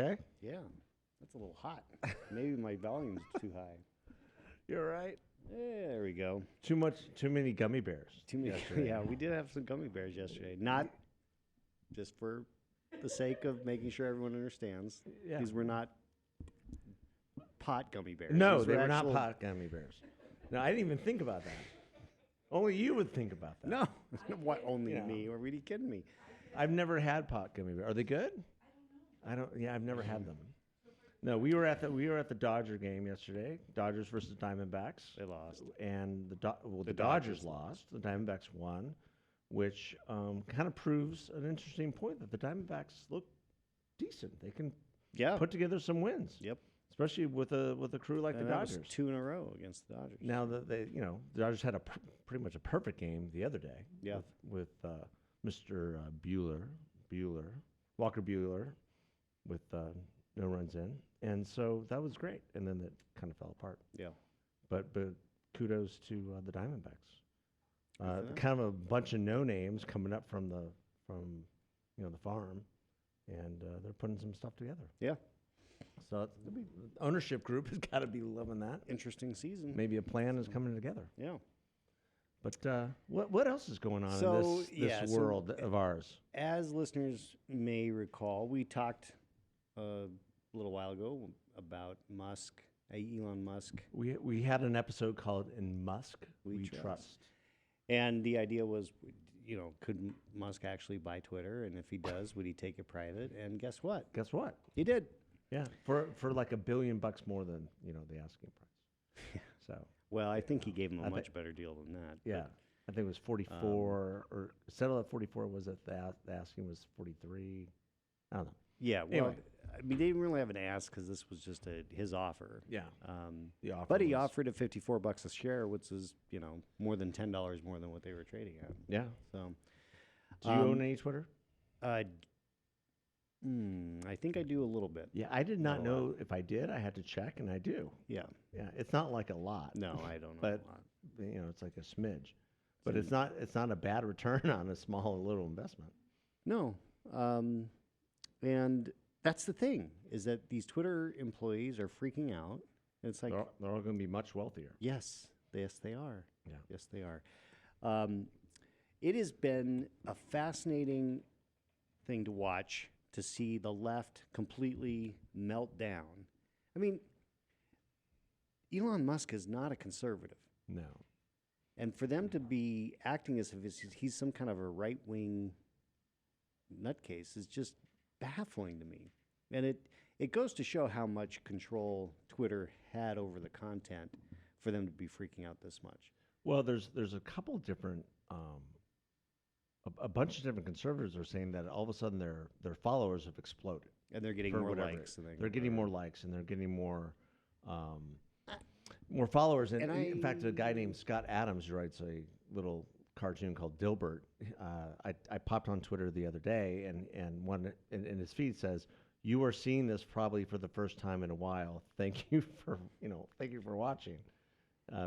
okay? Yeah, that's a little hot. Maybe my volume's too high. You're right. There we go. Too many gummy bears. Too many. yesterday. Yeah, we did have some gummy bears yesterday. Not just for the sake of making sure everyone understands. Yeah. These were not pot gummy bears. No, These they were not actual- pot gummy bears. No, I didn't even think about that. Only you would think about that. No, what? Only Yeah. me? Are you kidding me? I've never had pot gummy bears. Are they good? I don't. Yeah, I've never had them. No, we were at the Dodger game yesterday. Dodgers versus Diamondbacks. They lost. And the Dodgers Dodgers lost. The Diamondbacks won, which kind of proves an interesting point that the Diamondbacks look decent. They can put together some wins. Yep. Especially with a crew like And the that Dodgers. was 2 in a row against the Dodgers. Now that the Dodgers had pretty much a perfect game the other day. Yeah. With Mr. Walker Buehler, with no runs in, and so that was great. And then it kind of fell apart. Yeah. But kudos to the Diamondbacks. Kind of a bunch of no names coming up from the farm, and they're putting some stuff together. Yeah. So ownership group has got to be loving that. Interesting season. Maybe a plan is coming together. Yeah. But what else is going on in this world of ours? As listeners may recall, we talked a little while ago about Musk, Elon Musk. We had an episode called "In Musk We Trust," and the idea was, could Musk actually buy Twitter? And if he does, would he take it private? And guess what? He did. Yeah, for like $1 billion more than the asking price. So. Well, I think he gave him a much better deal than that. Yeah, I think it was 44, or settled at 44. Was it the asking was 43? I don't know. Yeah, well, anyway. I mean, they didn't really have an ask because this was just his offer. Yeah, the offer. But he offered at $54 a share, which is more than $10 more than what they were trading at. Yeah. So, do you own any Twitter? I think I do a little bit. Yeah, I did not know if I did. I had to check, and I do. Yeah. Yeah, it's not like a lot. No, I don't know but, a lot. It's like a smidge. But it's not a bad return on a small little investment. No. And that's the thing, is that these Twitter employees are freaking out. It's like they're all going to be much wealthier. Yes, they are. Yeah. Yes, they are. It has been a fascinating thing to watch, to see the left completely melt down. I mean, Elon Musk is not a conservative. No. And for them to be acting as if he's some kind of a right-wing nutcase is just baffling to me. And it goes to show how much control Twitter had over the content for them to be freaking out this much. Well, there's a couple different a bunch of different conservatives are saying that all of a sudden their followers have exploded, and they're getting more likes. They're getting more likes, and they're getting more followers. And in fact, a guy named Scott Adams, who writes a little cartoon called Dilbert, I popped on Twitter the other day, and one in his feed says, "You are seeing this probably for the first time in a while. Thank you for watching,"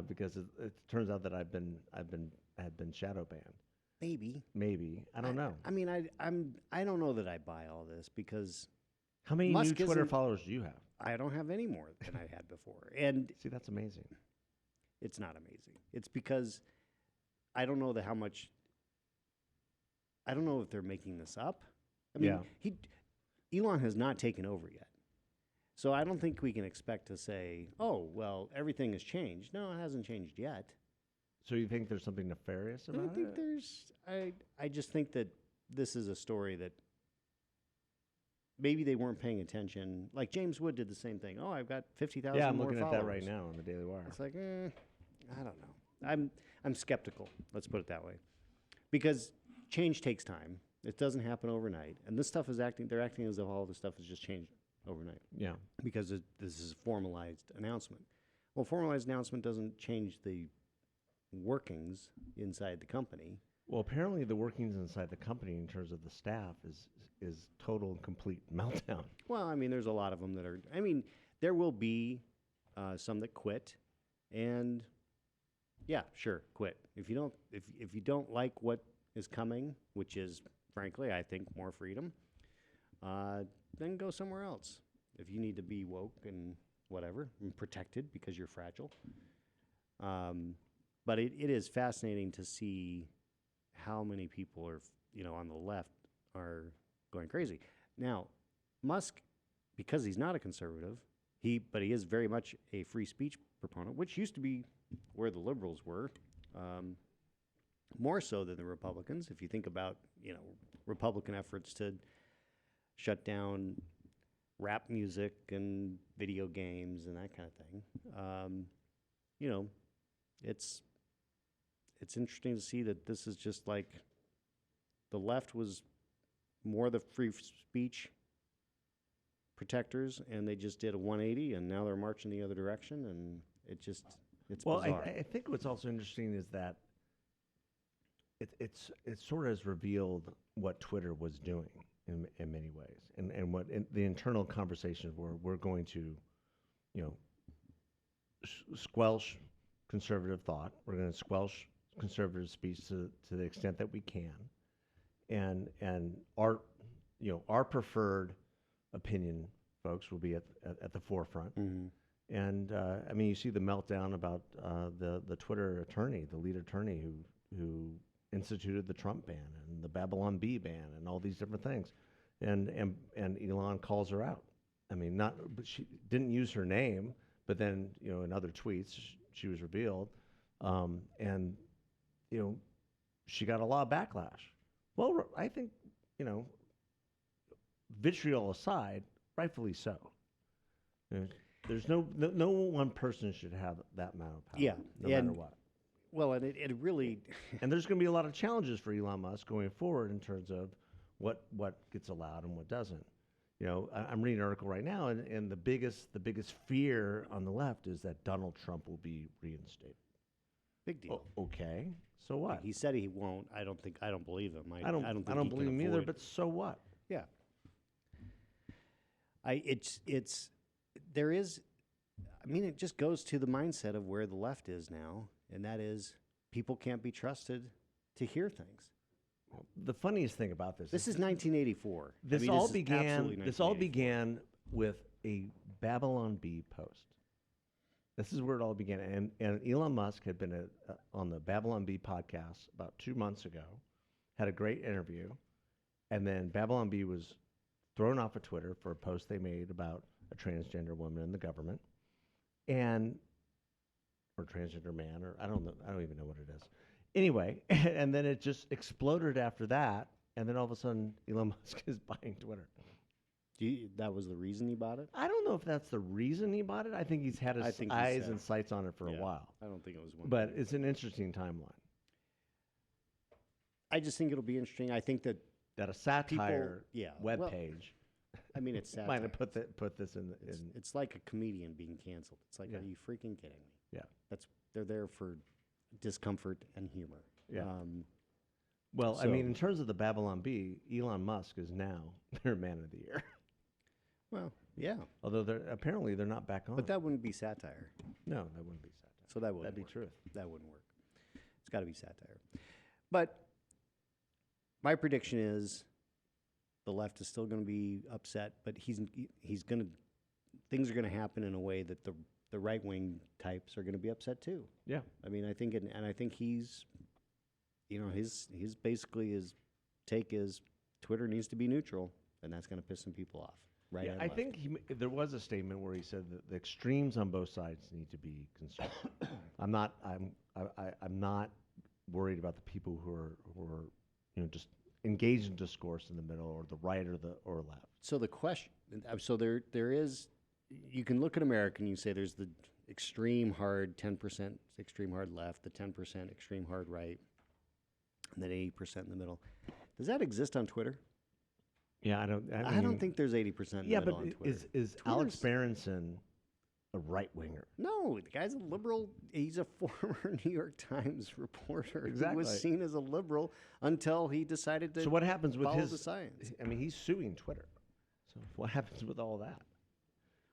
because it turns out that I had been shadow banned. Maybe. I don't know. I mean, I don't know that I buy all this, because how many new Twitter followers do you have? I don't have any more than I had before. And see, that's amazing. It's not amazing. It's because I don't know I don't know if they're making this up. I mean, Elon has not taken over yet. So I don't think we can expect to say, "Oh, well, everything has changed." No, it hasn't changed yet. So you think there's something nefarious about it? I think I just think that this is a story that maybe they weren't paying attention. Like James Wood did the same thing. Oh, I've got 50,000 more followers. Yeah, I'm looking at that right now on the Daily Wire. It's like, I don't know. I'm skeptical. Let's put it that way, because change takes time. It doesn't happen overnight, and this stuff they're acting as if all this stuff has just changed overnight. Yeah, because this is a formalized announcement. Well, formalized announcement doesn't change the workings inside the company. Well, apparently the workings inside the company in terms of the staff is total and complete meltdown. Well, I mean, there's a lot of them that are. I mean, there will be some that quit, and yeah, sure, quit. If you don't like what is coming, which is frankly, I think, more freedom, then go somewhere else. If you need to be woke and whatever, and protected because you're fragile. But it is fascinating to see how many people are, on the left are going crazy. Now, Musk, because he's not a conservative, but he is very much a free speech proponent, which used to be where the liberals were, more so than the Republicans. If you think about, Republican efforts to shut down rap music and video games and that kind of thing, it's interesting to see that this is just like the left was more the free speech protectors, and they just did a 180, and now they're marching the other direction, and it's bizarre. I think what's also interesting is that it sort of has revealed what Twitter was doing in many ways, and what the internal conversations were. We're going to, squelch conservative thought. We're going to squelch conservative speech to the extent that we can, and our preferred opinion, folks, will be at the forefront. Mm-hmm. And you see the meltdown about the Twitter attorney, the lead attorney who instituted the Trump ban and the Babylon Bee ban and all these different things, and Elon calls her out. But she didn't use her name, but then in other tweets she was revealed, and she got a lot of backlash. Well, I think vitriol aside, rightfully so. There's no one person should have that amount of power. Yeah, no matter what. Well, and it really And there's going to be a lot of challenges for Elon Musk going forward in terms of what gets allowed and what doesn't. I'm reading an article right now, and the biggest fear on the left is that Donald Trump will be reinstated. big deal. Okay, so what? He said he won't. I don't believe him. I don't believe him either. But so what? Yeah. There is. It just goes to the mindset of where the left is now, and that is people can't be trusted to hear things. The funniest thing about this is 1984. This all began with a Babylon Bee post. This is where it all began. And Elon Musk had been on the Babylon Bee podcast about 2 months ago, had a great interview, and then Babylon Bee was thrown off of Twitter for a post they made about a transgender woman in the government, or transgender man, or I don't know, I don't even know what it is. Anyway, and then it just exploded after that, and then all of a sudden Elon Musk is buying Twitter. That was the reason he bought it? I don't know if that's the reason he bought it. I think he's had his eyes and sights on it for a while. I don't think it was one. But it's an interesting timeline. I just think it'll be interesting. I think that a satire webpage. It's satire. Might have put this in. It's like a comedian being canceled. It's like, Yeah. Are you freaking kidding me? Yeah. They're there for discomfort and humor. Yeah. In terms of the Babylon Bee, Elon Musk is now their man of the year. Well, yeah. Although apparently they're not back on. But that wouldn't be satire. No, that wouldn't be satire. So that wouldn't That'd be work. truth. That wouldn't work. It's got to be satire. But my prediction is the left is still going to be upset, but he's going to things are going to happen in a way that the right wing types are going to be upset too. Yeah. I think and I think he's his basically his take is Twitter needs to be neutral, and that's going to piss some people off. Right. Yeah, I think there was a statement where he said that the extremes on both sides need to be considered. I'm not worried about the people who are just engaged in discourse in the middle, or the right or left. So the question, there is, you can look at America and you say there's the extreme hard 10% extreme hard left, the 10% extreme hard right, and then 80% in the middle. Does that exist on Twitter? Yeah, I don't think there's 80% in the middle on Twitter. Is Alex Berenson a right winger? No, the guy's a liberal. He's a former New York Times reporter. Exactly. He was seen as a liberal until he decided to. So what happens with follow the science? He's suing Twitter. So what happens with all that?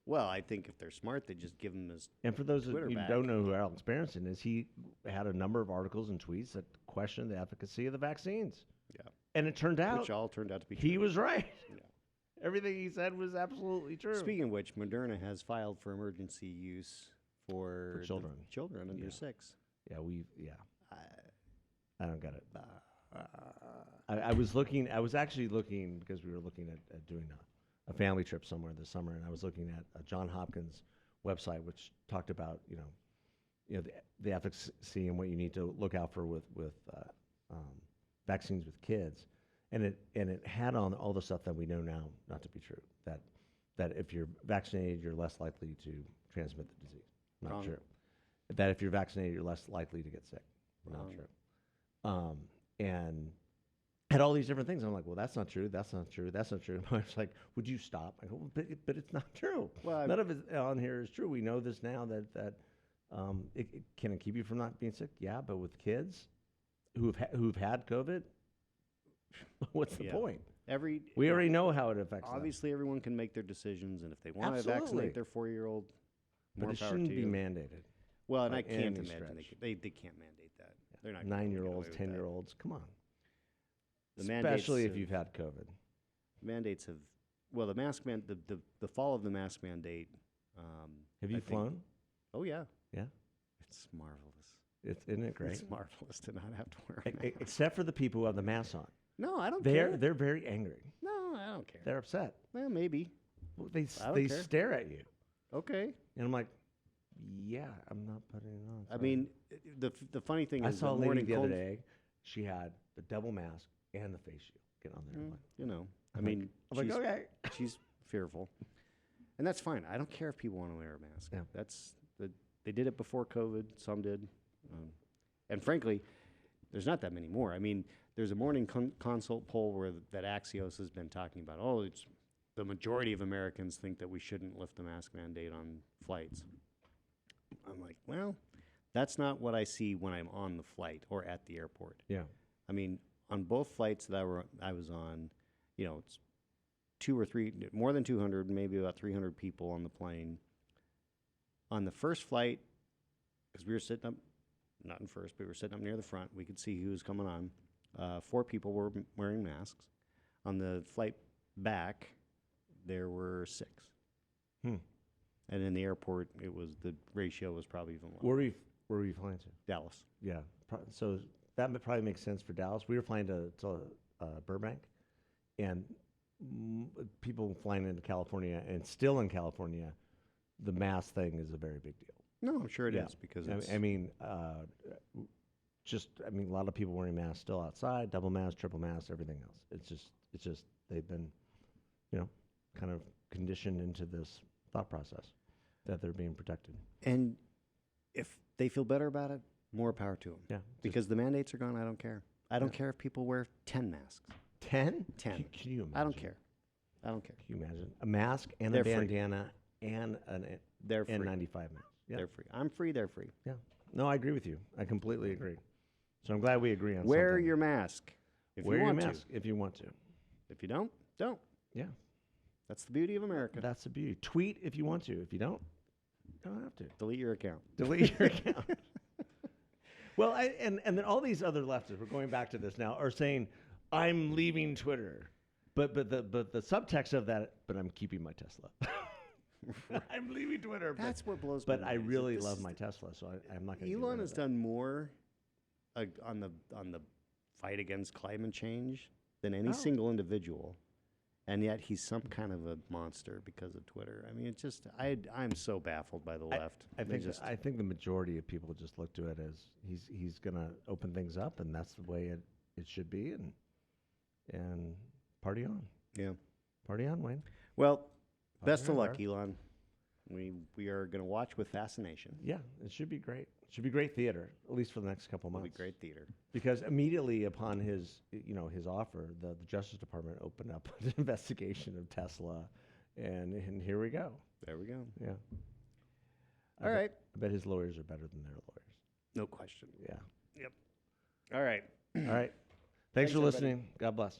Well, I think if they're smart, they just give him his. And for those Twitter of you who back. don't know who Alex Berenson is, he had a number of articles and tweets that questioned the efficacy of the vaccines. Yeah. And it turned out Which all turned out to be he true. was right. Yeah. Everything he said was absolutely true. Speaking of which, Moderna has filed for emergency use for the children. Children under Yeah. 6. Yeah, I, I don't get it. I was looking. I was actually looking because we were looking at doing a family trip somewhere this summer, and I was looking at a John Hopkins website, which talked about the efficacy and what you need to look out for with vaccines with kids, and it had on all the stuff that we know now not to be true. That if you're vaccinated, you're less likely to transmit the disease. Not Wrong. true. That if you're vaccinated, you're less likely to get sick. Not Wrong. true. And had all these different things. I'm like, well, that's not true. That's not true. That's not true. My wife's like, would you stop? I go, well, but it's not true. Well, none of it on here is true. We know this now that can it keep you from not being sick? Yeah, but with kids who've had COVID, what's the point? We already know how it affects them. Obviously, everyone can make their decisions, and if they want to Absolutely. vaccinate their 4-year-old, But more it power shouldn't to be you. mandated. Well, and by I can't any imagine stretch. they can't mandate that. They're not. gonna get 9-year-olds, away with that. 10-year-olds, come on. The mandates Especially if have- you've had COVID. Mandates have. Well, the mask the fall of the mask mandate. Have you I think- flown? Oh yeah. Yeah. It's marvelous. Isn't it great? It's marvelous to not have to wear a mask. Except for the people who have the masks on. No, I don't They're care. very angry. No, I don't care. They're upset. Well, maybe. Well, I don't they care. stare at you, Okay. and I'm like, yeah, I'm not putting it on. I sorry." mean, the funny thing I is, saw a the lady morning the other cold, day. She had the double mask and the face shield. Get on there. You know, I I'm mean, I'm like, she's, okay. she's fearful, and that's fine. I don't care if people want to wear a mask. Yeah. They did it before COVID. Some did, and frankly, there's not that many more. I mean, there's a morning consult poll where that Axios has been talking about. Oh, it's the majority of Americans think that we shouldn't lift the mask mandate on flights. I'm like, well, that's not what I see when I'm on the flight or at the airport. Yeah. I mean, on both flights that I was on, it's 2 or 3, more than 200, maybe about 300 people on the plane. On the first flight, because we were sitting up, not in first, but we were sitting up near the front, we could see who was coming on. 4 people were wearing masks. On the flight back, there were 6. And in the airport, the ratio was probably even lower. Where were you flying to? Dallas. Yeah. So that probably makes sense for Dallas. We were flying to Burbank, and people flying into California and still in California, the mask thing is a very big deal. No, I'm sure it is Yeah. because I mean, a lot of people wearing masks still outside, double mask, triple mask, everything else. It's just they've been, kind of conditioned into this thought process that they're being protected. and if they feel better about it, more power to them. Yeah. Because the mandates are gone, I don't care. I don't care if people wear 10 masks. 10? 10. Can you imagine? I don't care. I don't care. Can you imagine a mask and They're a free. bandana and an They're free. N95 mask? Yeah. They're free. I'm free. They're free. Yeah. No, I agree with you. I completely agree. So I'm glad we agree on Wear something. your mask if Wear you your want mask if you want to. to. If you don't, don't. Yeah. That's the beauty of America. That's the beauty. Tweet if you want to. If you don't have to. Delete your account. Delete your account. Well, and then all these other leftists, we're going back to this now, are saying, I'm leaving Twitter. But the subtext of that, but I'm keeping my Tesla. I'm leaving Twitter. That's what blows But my I mind. is that really this love is my Tesla, so I'm not going to. Elon has done more on the fight against climate change than any single individual, and yet he's some kind of a monster because of Twitter. I mean, it's just I'm so baffled by the left. I They think the majority of people just look to it as he's going to open things up, and that's the way it should be, and party on. Yeah. Party on, Wayne. Well, best Okay, of luck, Mark. Elon. We are going to watch with fascination. Yeah, it should be great. It should be great theater, at least for the next couple It'll months. be great theater. Because immediately upon his offer, the Justice Department opened up an investigation of Tesla, and here we go. There we go. Yeah. All right. I bet his lawyers are better than their lawyers. No question. Yeah. Yep. All right. All right. Thanks Thanks, for everybody. listening. God bless.